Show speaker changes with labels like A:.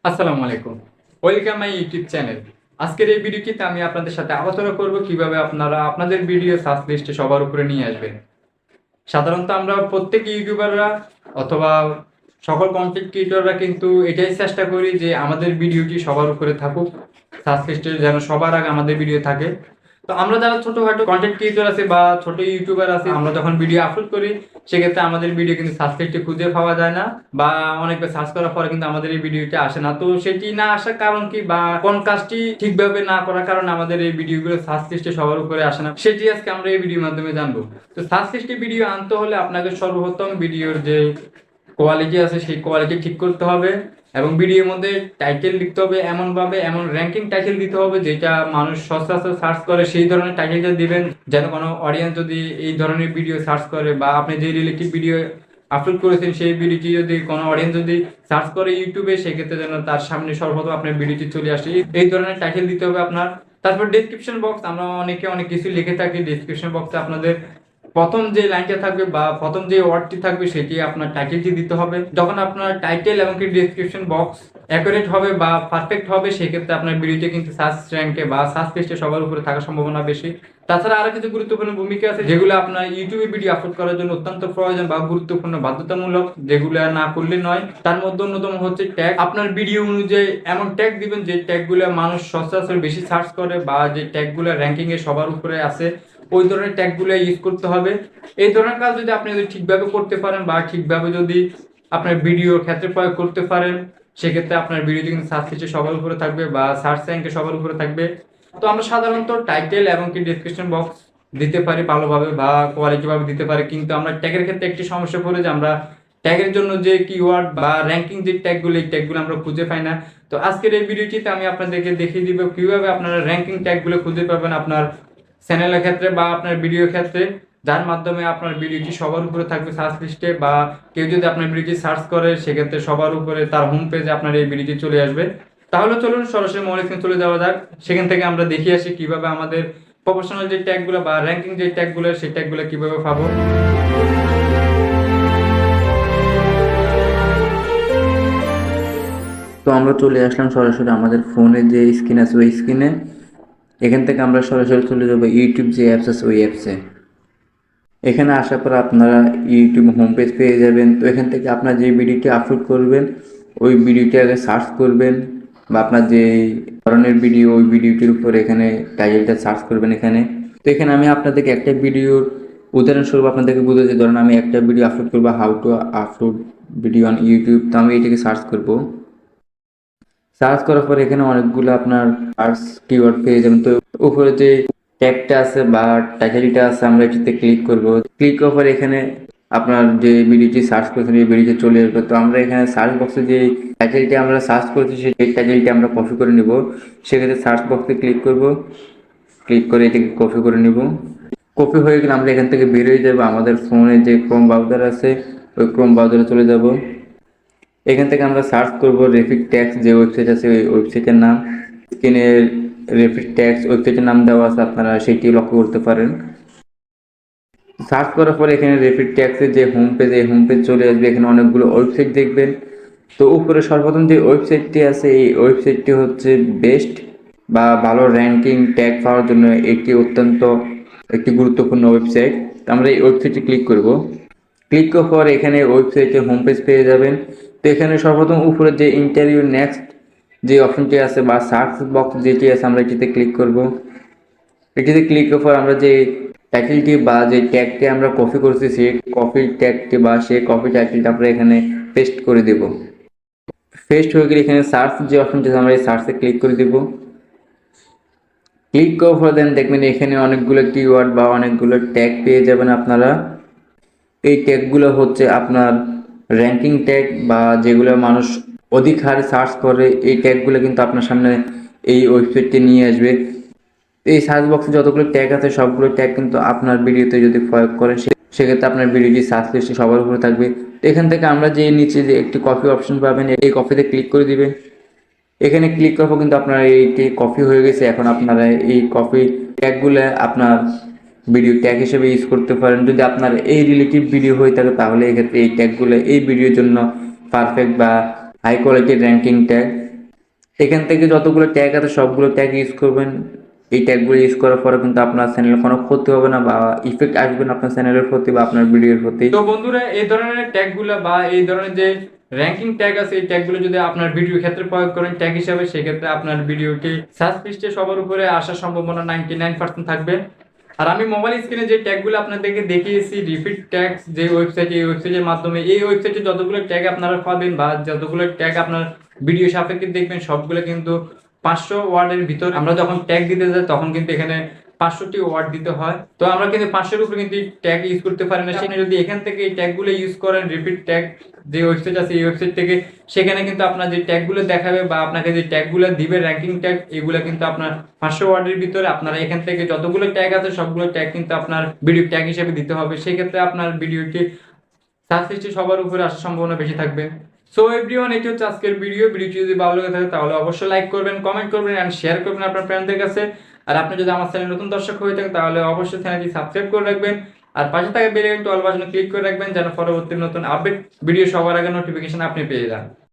A: আসসালামু আলাইকুম। Welcome my YouTube channel. আজকের এই ভিডিওটিতে আমি আপনাদের সাথে আলোচনা করব কিভাবে আপনারা আপনাদের ভিডিও সার্চ লিস্টে সবার উপরে নিয়ে আসবেন। সাধারণত আমরা প্রত্যেক ইউটিউবাররা অথবা সকল কন্টেন্ট ক্রিয়েটররা কিন্তু এটাই চেষ্টা করি যে আমাদের ভিডিওটি সবার উপরে থাকুক, সার্চ লিস্টে যেন সবার আগে আমাদের ভিডিও থাকে। তো আমরা যারা ছোটখাটো কন্টেন্ট ক্রিয়েটর আছে বা ছোট ইউটিউবার আছে, আমরা যখন ভিডিও আপলোড করি সেক্ষেত্রে আমাদের ভিডিও কিন্তু সার্চ লিস্টে খুঁজে পাওয়া যায় না বা অনেকবার সার্চ করার পরে কিন্তু আমাদের এই ভিডিওটা আসে না। তো সেটি না আসার কারণ কি বা কোন কাজটি ঠিকভাবে না করার কারণে আমাদের এই ভিডিওগুলো সার্চ লিস্টে সবার উপরে আসে না, সেটি আজকে আমরা এই ভিডিওর মাধ্যমে জানবো। তো সার্চ লিস্টে ভিডিও আনতে হলে আপনাকে সর্বপ্রথম ভিডিওর যে কোয়ালিটি আছে সেই কোয়ালিটি ঠিক করতে হবে এবং ভিডিওর মধ্যে টাইটেল লিখতে হবে এমনভাবে, এমন র্যাঙ্কিং টাইটেল দিতে হবে যেটা মানুষ সচরাচর সার্চ করে সেই ধরনের টাইটেলটা দিবেন, যেন কোনো অডিয়েন্স যদি এই ধরনের ভিডিও সার্চ করে বা আপনি যে রিলেটিভ ভিডিও আপলোড করেছেন সেই ভিডিওটি যদি কোনো অডিয়েন্স যদি সার্চ করে ইউটিউবে, সেক্ষেত্রে যেন তার সামনে সর্বপ্রথম আপনার ভিডিওটি চলে আসে, এই ধরনের টাইটেল দিতে হবে আপনার। তারপর ডেসক্রিপশন বক্স, আমরা অনেকে অনেক কিছু লিখে থাকি, ডেসক্রিপশন বক্সে আপনাদের প্রথম যে লাইনটা থাকবে বা প্রথম যে ওয়ার্ডটি থাকবে সেটি আপনার টাইটেলটি দিতে হবে। যখন আপনার টাইটেল এবং কি ডেসক্রিপশন বক্স অ্যাকুরেট হবে বা পারফেক্ট হবে, সেক্ষেত্রে আপনার ভিডিওটি কিন্তু সার্চ র্যাঙ্কে বা সার্চ লিস্টে সবার উপরে থাকার সম্ভাবনা বেশি। তাছাড়া আরো কিছু গুরুত্বপূর্ণ ভূমিকা আছে যেগুলো আপনার ইউটিউবে ভিডিও আপলোড করার জন্য অত্যন্ত প্রয়োজন বা গুরুত্বপূর্ণ, বাধ্যতামূলক, যেগুলো না করলে নয়। তার মধ্যে অন্যতম হচ্ছে ট্যাগ। আপনার ভিডিও অনুযায়ী এমন ট্যাগ দিবেন যে ট্যাগগুলো মানুষ সচরাচর বেশি সার্চ করে বা যে ট্যাগগুলো র্যাঙ্কিং এ সবার উপরে আছে, ওই ধরনের ট্যাগগুলো ইউজ করতে হবে। এই ধরনের কাজ যদি আপনি ঠিকভাবে করতে পারেন বা ঠিকভাবে যদি আপনার ভিডিওর ক্ষেত্রে প্রয়োগ করতে পারেন, সেক্ষেত্রে আপনার ভিডিওটি কিন্তু সার্চ লিস্টে সবার উপরে থাকবে বা সার্চ র্যাঙ্কে সবার উপরে থাকবে। তো আমরা সাধারণত টাইটেল এবং কি ডেসক্রিপশন বক্স দিতে পারি ভালোভাবে বা কোয়ালিটি ভাবে দিতে পারি, কিন্তু আমরা ট্যাগের ক্ষেত্রে একটি সমস্যা পড়ে যে আমরা ট্যাগের জন্য যে কিওয়ার্ড বা র্যাঙ্কিং যে ট্যাগগুলো, এই ট্যাগগুলো আমরা খুঁজে পাই না। তো আজকের এই ভিডিওটিতে আমি আপনাদেরকে দেখিয়ে দিব কিভাবে আপনারা র্যাঙ্কিং ট্যাগগুলো খুঁজে পাবেন আপনার চ্যানেলের ক্ষেত্রে বা আপনার ভিডিওর ক্ষেত্রে, যার মাধ্যমে আপনার ভিডিওটি সবার উপরে থাকবে সার্চ লিস্টে, বা কেউ যদি আপনার ভিডিওটি সার্চ করে সেক্ষেত্রে সবার উপরে তার হোম পেজে আপনার এই ভিডিওটি চলে আসবে। তাহলে চলুন সরাসরি মূল স্ক্রিনে চলে যাওয়া যাক, সেখান থেকে আমরা দেখিয়ে আসি কিভাবে আমাদের প্রফেশনাল যে ট্যাগগুলো বা র্যাঙ্কিং যে ট্যাগগুলো সেই ট্যাগগুলো কিভাবে পাবো।
B: তো আমরা চলে আসলাম সরাসরি আমাদের ফোনে যে স্ক্রিন আছে ওই স্ক্রিনে। এখান থেকে আমরা সরাসরি চলে যাবো ইউটিউব যে অ্যাপস আছে ওই অ্যাপসে। এখানে আসার পর আপনারা ইউটিউব হোম পেজ পেয়ে যাবেন। তো এখান থেকে আপনার যে ভিডিওটি আপলোড করবেন ওই ভিডিওটি আগে সার্চ করবেন, বা আপনার যে ধরনের ভিডিও ওই ভিডিওটির উপর এখানে টাইটেলটা সার্চ করবেন এখানে। তো এখানে আমি আপনাদেরকে একটা ভিডিওর উদাহরণস্বরূপ আপনাদেরকে বুঝাচ্ছি। ধরুন আমি একটা ভিডিও আপলোড করবো, how to upload video on YouTube. তো আমি এটাকে সার্চ করবো। সার্চ করার পর এখানে অনেকগুলো আপনার সার্চ কিওয়ার্ড পেয়ে যাবেন। তো উপরে যে ট্যাগটা আছে বা টাইটেলটা আছে আমরা এটিতে ক্লিক করব। ক্লিক করার পর এখানে আপনার যে ভিডিওটি সার্চ করেছেন এই ভিডিওটি চলে আসবে। তো আমরা এখানে সার্চ বক্সে যে টাইটেলটি আমরা সার্চ করেছি সেই টাইটেলটি আমরা কপি করে নিব। সেক্ষেত্রে সার্চ বক্সে ক্লিক করব, ক্লিক করে এটিকে কপি করে নিব। কপি হয়ে গেলে আমরা এখান থেকে বেরিয়ে যাব, আমাদের ফোনে যে ক্রোম ব্রাউজার আছে ওই ক্রোম ব্রাউজারে চলে যাব। এখান থেকে আমরা সার্চ করব রেফিক ট্যাক্স যে ওয়েবসাইট আছে ওই ওয়েবসাইটের নাম। স্ক্রিনে রেফিক ট্যাক্স ওয়েবসাইটের নাম দেওয়া আছে, আপনারা সেটি লক্ষ্য করতে পারেন। সার্চ করার পরে এখানে রেফিক ট্যাক্সের যে হোম পেজ, এই হোম পেজ চলে আসবে। এখানে অনেকগুলো ওয়েবসাইট দেখবেন। তো উপরে সর্বপ্রথম যে ওয়েবসাইটটি আছে এই ওয়েবসাইটটি হচ্ছে বেস্ট বা ভালো র্যাঙ্কিং ট্যাগ পাওয়ার জন্য একটি অত্যন্ত একটি গুরুত্বপূর্ণ ওয়েবসাইট। তো আমরা এই ওয়েবসাইটে ক্লিক করব। ক্লিক করার পর এখানে ওয়েবসাইটের হোম পেজ পেয়ে যাবেন। তো এখানে সর্বপ্রথম উপরে যে ইন্টারভিউ নেক্সট যে অপশনটি আছে বা সার্চ বক্স যেটি আছে আমরা এটিতে ক্লিক করব। এটিতে ক্লিক করার পর আমরা যে টাইটেলটি বা যে ট্যাগটি আমরা কপি করছি সেই কপি ট্যাগটি বা সেই কপি টাইটেলটা আমরা এখানে পেস্ট করে দেব। পেস্ট হয়ে গেলে এখানে সার্চ যে অপশনটি আছে আমরা এই সার্চে ক্লিক করে দেব। ক্লিক করার পর দেন দেখবেন এখানে অনেকগুলো কিওয়ার্ড বা অনেকগুলো ট্যাগ পেয়ে যাবেন আপনারা। এই ট্যাগগুলো হচ্ছে আপনার র্যাঙ্কিং ট্যাগ বা যেগুলো মানুষ অধিক হারে সার্চ করে, এই ট্যাগগুলো কিন্তু আপনার সামনে এই ওয়েবসাইটটি নিয়ে আসবে। এই সার্চ বক্সে যতগুলো ট্যাগ আছে সবগুলো ট্যাগ কিন্তু আপনার ভিডিওতে যদি প্রয়োগ করেন সেক্ষেত্রে আপনার ভিডিওটি সার্চ লিস্টে সবার উপরে থাকবে। তো এখান থেকে আমরা যে নিচে যে একটি কপি অপশন পাবেন এই কপিতে ক্লিক করে দিবেন। এখানে ক্লিক করার পর কিন্তু আপনার এইটি কপি হয়ে গেছে। এখন আপনারা এই কপি ট্যাগগুলো আপনার ভিডিও ট্যাগ হিসেবে ইউজ করতে পারেন। যদি আপনার এই রিলেটিভ ভিডিও হয়ে থাকে তাহলে এক্ষেত্রে এই ট্যাগগুলো এই ভিডিওর জন্য পারফেক্ট বা হাই কোয়ালিটির র্যাঙ্কিং ট্যাগ। এখান থেকে যতগুলো ট্যাগ আছে সবগুলো ট্যাগ ইউজ করবেন। এই ট্যাগগুলো ইউজ করার পরে কিন্তু আপনার চ্যানেলে কোনো ক্ষতি হবে না বা ইফেক্ট আসবে না আপনার চ্যানেলের প্রতি বা আপনার ভিডিওর প্রতি।
A: তো বন্ধুরা, এই ধরনের ট্যাগগুলো বা এই ধরনের যে র্যাঙ্কিং ট্যাগ আছে, এই ট্যাগগুলো যদি আপনার ভিডিওর ক্ষেত্রে প্রয়োগ করেন ট্যাগ হিসাবে, সেক্ষেত্রে আপনার ভিডিওটি সার্চ লিস্টে সবার উপরে আসার সম্ভাবনা 99% থাকবে। আর আমি মোবাইল স্ক্রিনে যে ট্যাগগুলো আপনাদেরকে দেখিয়েছি, রিপিট ট্যাগস যে ওয়েবসাইট, এই ওয়েবসাইটের মাধ্যমে এই ওয়েবসাইটে যতগুলো ট্যাগ আপনারা পাবেন বা যতগুলো ট্যাগ আপনার ভিডিও সাপেক্ষে দেখবেন, সবগুলো কিন্তু 500 ওয়ার্ডের ভিতর। আমরা যখন ট্যাগ দিতে যাই তখন কিন্তু এখানে 500টি ওয়ার্ড দিতে হয়। তো আমরা কিন্তু 500-এর উপরে কিন্তু ট্যাগ ইউজ করতে পারি না। সেখানে যদি এখান থেকে এই ট্যাগগুলো ইউজ করেন, রিপিট ট্যাগ যে ওয়েবসাইট আছে এই ওয়েবসাইট থেকে, সেখানে কিন্তু আপনার যে ট্যাগগুলো দেখাবে বা আপনাকে যে ট্যাগগুলো দিবে র্যাঙ্কিং ট্যাগ, এগুলো কিন্তু আপনার 500 ওয়ার্ডের ভিতরে। আপনারা এখান থেকে যতগুলো ট্যাগ আছে সবগুলো ট্যাগ কিন্তু আপনার ভিডিও ট্যাগ হিসেবে দিতে হবে। সেই ক্ষেত্রে আপনার ভিডিওটি সার্চ লিস্টে সবার উপরে আসার সম্ভাবনা বেশি থাকবে। সো এভরিওয়ান, এটি হচ্ছে আজকের ভিডিওটি যদি ভালো লেগে থাকে তাহলে অবশ্যই লাইক করবেন, কমেন্ট করবেন এন্ড শেয়ার করবেন আপনার ফ্রেন্ডদের কাছে। আর আপনি যদি আমার চ্যানেলে নতুন দর্শক হয়ে থাকেন তাহলে অবশ্যই চ্যানেলটি সাবস্ক্রাইব করে রাখবেন। আর পাশে থাকা বেল আইকনটি অল বাটনে ক্লিক করে রাখবেন যেন পরবর্তী নতুন আপডেট ভিডিও সবার আগে নোটিফিকেশন আপনি পেয়ে যান।